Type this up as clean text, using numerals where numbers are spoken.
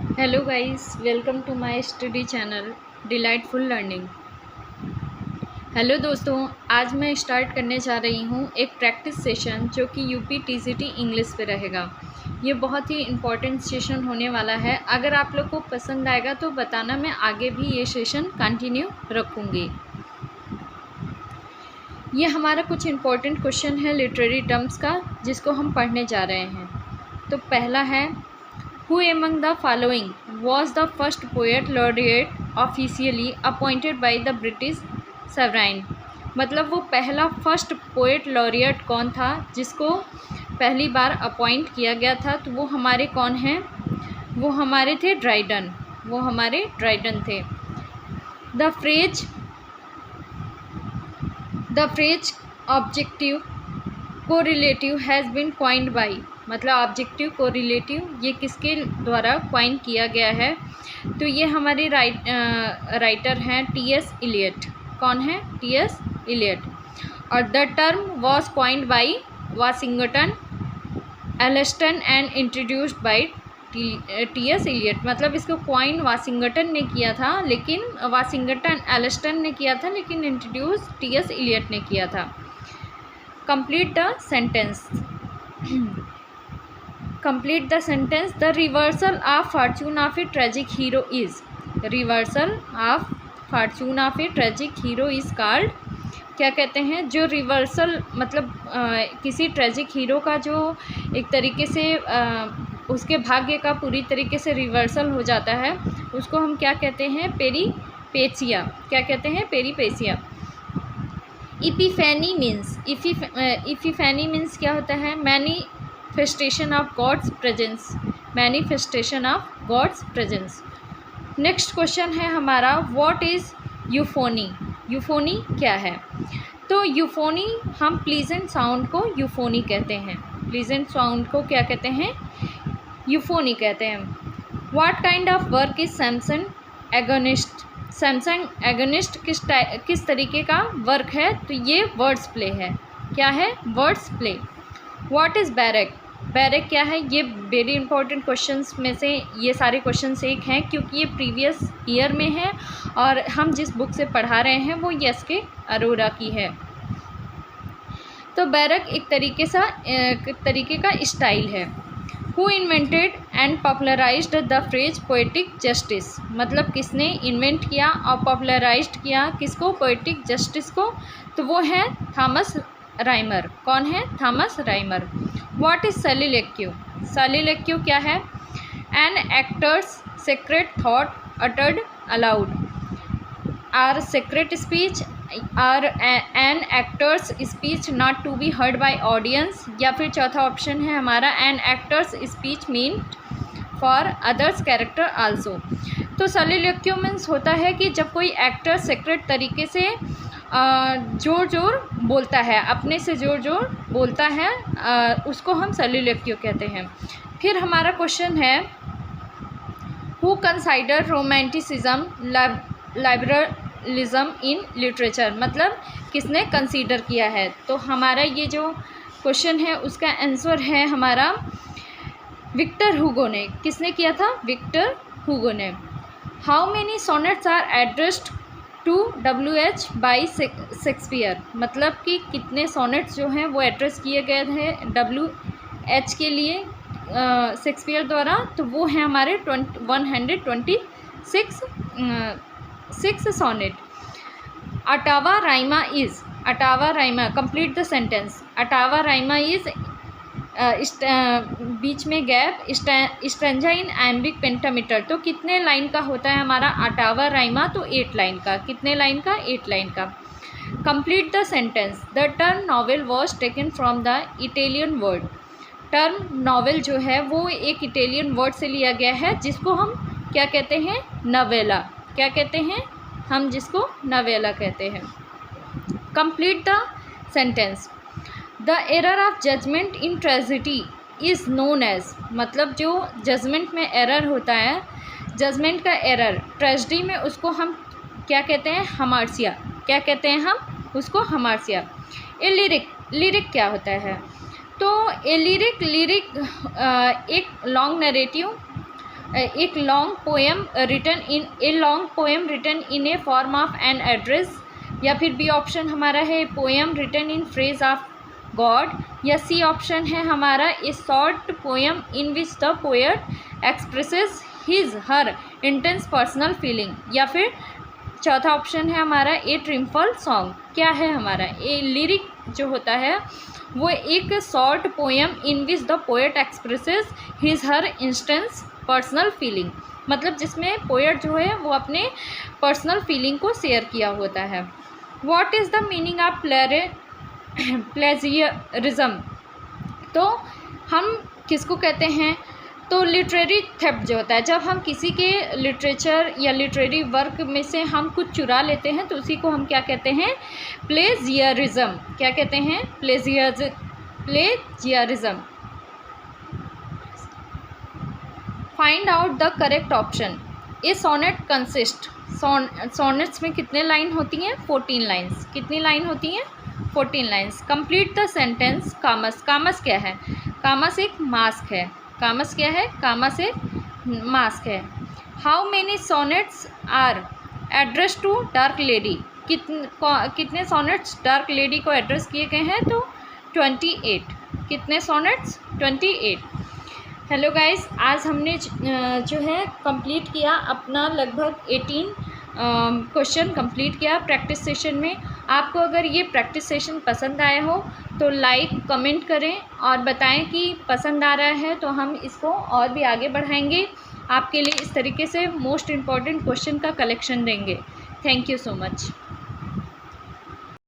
Hello guys, welcome to my study channel delightful learning. Hello दोस्तों, आज मैं start करने जा रही हूँ एक प्रैक्टिस सेशन जो कि यूपी टीजीटी इंग्लिश पे रहेगा। ये बहुत ही इम्पोर्टेंट सेशन होने वाला है। अगर आप लोग को पसंद आएगा तो बताना, मैं आगे भी ये सेशन कंटिन्यू रखूँगी। ये हमारा कुछ इम्पोर्टेंट क्वेश्चन है लिटरेरी टर्म्स का, जिसको हम पढ़ने जा रहे हैं। तो पहला है, Who among the following was the first poet laureate officially appointed by the British sovereign? मतलब वो पहला फर्स्ट पोएट लॉरिएट कौन था जिसको पहली बार अपॉइंट किया गया था? तो वो हमारे कौन हैं? वो हमारे थे ड्राइडन। वो हमारे ड्राइडन थे। The phrase objective correlative has been coined by, मतलब ऑब्जेक्टिव कोरिलेटिव ये किसके द्वारा क्वाइन किया गया है? तो ये हमारे राइटर हैं टी.एस. इलियट। कौन है? टी.एस. इलियट। और the term was coined by Washington Allston and introduced by T S. Eliot. मतलब इसको क्वाइन वाशिंगटन ने किया था, लेकिन वाशिंगटन एल्स्टन ने किया था, लेकिन इंट्रोड्यूस टी.एस. इलियट ने किया था। Complete the sentence. Complete the sentence. The reversal of fortune of a tragic hero is. Reversal of fortune of a tragic hero is called. क्या कहते हैं? जो रिवर्सल मतलब किसी ट्रेजिक हीरो का जो एक तरीके से उसके भाग्य का पूरी तरीके से रिवर्सल हो जाता है, उसको हम क्या कहते हैं? पेरीपेसिया। क्या कहते हैं? पेरीपेसिया। इपिफैनी मीन्स क्या होता है? Manifestation of God's presence. Manifestation of God's presence. Next question है हमारा, व्हाट इज़ यूफोनी? यूफोनी क्या है? तो यूफोनी, हम प्लीजेंट साउंड को यूफोनी कहते हैं। प्लीजेंट साउंड को क्या कहते हैं? यूफोनी कहते हैं। What kind of work is Samsung agonist? Samsung agonist किस तरीके का वर्क है? तो ये वर्ड्स प्ले है। क्या है? Words play. What is barrack? Barrack क्या है? ये वेरी इंपॉर्टेंट क्वेश्चंस में से ये सारे क्वेश्चंस एक हैं, क्योंकि ये प्रीवियस ईयर में है और हम जिस बुक से पढ़ा रहे हैं वो एस.के. अरोरा की है। तो बैरक एक तरीके का स्टाइल है। Who invented and popularized the phrase poetic justice? मतलब किसने इन्वेंट किया और पॉपुलराइज्ड किया किसको? पोएटिक जस्टिस को। तो वो है थॉमस राइमर। कौन है? Thomas Rymer. What is soliloquy? Soliloquy क्या है? An actor's secret thought uttered aloud. Or secret speech or an actor's speech not to be heard by audience. या फिर चौथा ऑप्शन है हमारा, an actor's speech mean for others character also. तो soliloquy means होता है कि जब कोई एक्टर सीक्रेट तरीके से जोर बोलता है, अपने से जोर बोलता है, उसको हम सॉलिलोक्यू कहते हैं। फिर हमारा क्वेश्चन है, who consider romanticism liberalism in literature? मतलब किसने कंसीडर किया है? तो हमारा ये जो क्वेश्चन है उसका आंसर है हमारा विक्टर हुगो ने। किसने किया था? विक्टर हुगो ने। How many sonnets are addressed to W.H. By Shakespeare? मतलब कि कितने सोनेट्स जो हैं वो एड्रेस किए गए थे W.H. के लिए शेक्सपियर द्वारा? तो वो है हमारे 126 sonnet. Ottava rima complete the sentence. Ottava rima is बीच में gap stanza in iambic pentameter. तो कितने लाइन का होता है हमारा अटावा राइमा? तो 8 लाइन का। कितने लाइन का? 8 लाइन का। Complete the sentence. The term novel was taken from the Italian word. Term novel जो है वो एक इटालियन वर्ड से लिया गया है, जिसको हम क्या कहते हैं? नवेला। क्या कहते हैं? हम जिसको नवेला कहते हैं। Complete the sentence. The error of judgement in tragedy is known as. मतलब जो जजमेंट में एरर होता है, जजमेंट का एरर ट्रेजिडी में, उसको हम क्या कहते हैं? हमार्सिया। क्या कहते हैं हम उसको? हमार्सिया। ए लिरिक क्या होता है? तो ए लिरिक एक लॉन्ग नरेटिव एक long poem written in a form of an address, या फिर बी ऑप्शन हमारा है poem written in phrase of God, या सी ऑप्शन है हमारा a short poem in which the poet expresses his her intense personal feeling, या फिर चौथा ऑप्शन है हमारा ए ट्रिम्फल सॉन्ग। क्या है हमारा ए लिरिक जो होता है वो एक short poem in which the poet expresses his her instance personal feeling, मतलब जिसमें पोएट जो है वो अपने पर्सनल फीलिंग को शेयर किया होता है। What is the meaning of plagiarism, तो हम किसको कहते हैं, तो लिटरेरी थेफ्ट जो होता है, जब हम किसी के लिटरेचर या लिटरेरी वर्क में से हम कुछ चुरा लेते हैं तो उसी को हम क्या कहते हैं, प्लेजियरिज्म। क्या कहते हैं, plagiarism. Find out the correct option. A sonnet consist, sonnets में कितने लाइन होती हैं, 14 लाइन्स। कितनी लाइन होती हैं, 14 लाइन्स। कंप्लीट द सेंटेंस कामस, कामस क्या है, कामस एक मास्क है, कामस क्या है, कामस एक मास्क है। How many sonnets are address to dark lady, कितने सोनेट्स डार्क लेडी को एड्रेस किए गए हैं, तो 28। कितने सोनेट्स, 28। हेलो गाइस, आज हमने जो है कंप्लीट किया अपना लगभग 18 क्वेश्चन कंप्लीट किया प्रैक्टिस सेशन में। आपको अगर ये प्रैक्टिस सेशन पसंद आया हो तो लाइक कमेंट करें और बताएं कि पसंद आ रहा है, तो हम इसको और भी आगे बढ़ाएंगे। आपके लिए इस तरीके से मोस्ट इम्पॉर्टेंट क्वेश्चन का कलेक्शन देंगे। Thank you so much.